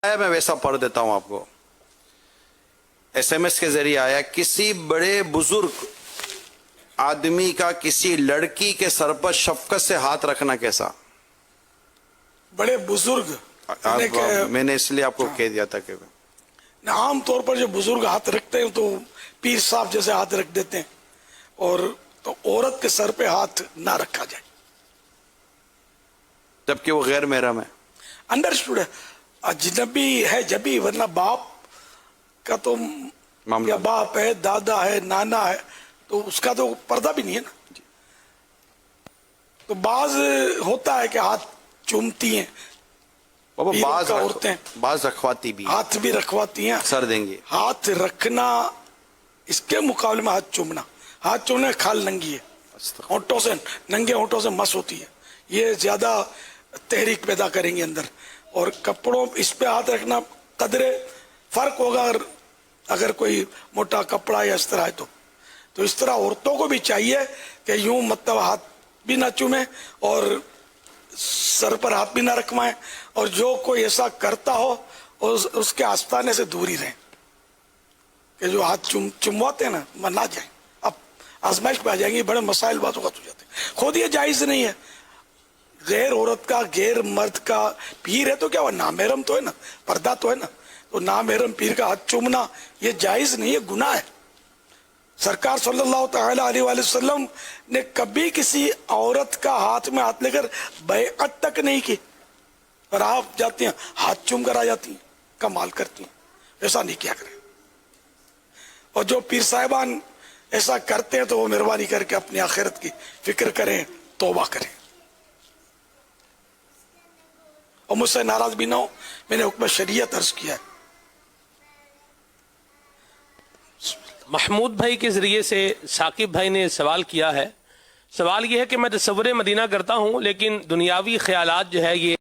میں ویسا پڑھ دیتا ہوں آپ کو. SMS کے ذریعے آیا, کسی بڑے بزرگ آدمی کا کسی لڑکی کے سر پر شفقت سے ہاتھ رکھنا کیسا؟ بڑے بزرگ میں نے اس لیے آپ کو کہہ دیا تھا کہ عام طور پر جو بزرگ ہاتھ رکھتے ہیں تو پیر صاحب جیسے ہاتھ رکھ دیتے ہیں, اور تو عورت کے سر پہ ہاتھ نہ رکھا جائے جبکہ وہ غیر محرم ہے. انڈرسٹوڈ ہے, اجنبی ہے جبھی, ورنہ باپ کا تو یا باپ ہے, دادا ہے, نانا ہے, تو اس کا تو پردہ بھی نہیں ہے نا. تو بعض ہوتا ہے کہ ہاتھ چومتی ہیں عورتیں, بعض رکھواتی بھی, ہاتھ بھی رکھواتی ہیں, سر دیں گے. ہاتھ رکھنا اس کے مقابلے میں ہاتھ چومنا, ہاتھ چومنا کھال ننگی ہے, ہونٹوں سے, ننگے ہونٹوں سے مس ہوتی ہے, یہ زیادہ تحریک پیدا کریں گے اندر. اور کپڑوں اس پہ ہاتھ رکھنا قدرے فرق ہوگا اگر کوئی موٹا کپڑا یا اس طرح ہے تو اس طرح عورتوں کو بھی چاہیے کہ یوں مطلب ہاتھ بھی نہ چومیں اور سر پر ہاتھ بھی نہ رکھوائیں, اور جو کوئی ایسا کرتا ہو اس کے آستانے سے دور ہی رہیں, کہ جو ہاتھ چمواتے ہیں نا نہ جائیں. اب آزمائش پہ آ جائیں گے, بڑے مسائل باتوں کا ہو جاتے ہیں. خود یہ جائز نہیں ہے, غیر عورت کا غیر مرد کا پیر ہے تو کیا وہ نامحرم تو ہے نا, پردہ تو ہے نا, تو نامحرم پیر کا ہاتھ چومنا یہ جائز نہیں ہے, گناہ ہے. سرکار صلی اللہ تعالی علیہ وآلہ وسلم نے کبھی کسی عورت کا ہاتھ میں ہاتھ لے کر بیعت تک نہیں کی, اور آپ جاتی ہیں ہاتھ چوم کر آ جاتی ہیں, کمال کرتی ہیں. ایسا نہیں کیا کریں. اور جو پیر صاحبان ایسا کرتے ہیں تو وہ مہربانی کر کے اپنی آخرت کی فکر کریں, توبہ کریں, اور مجھ سے ناراض بھی نہ ہو. میں نے حکم شریعت عرض کیا ہے. محمود بھائی کے ذریعے سے ثاقب بھائی نے سوال کیا ہے. سوال یہ ہے کہ میں تصور مدینہ کرتا ہوں لیکن دنیاوی خیالات جو ہے یہ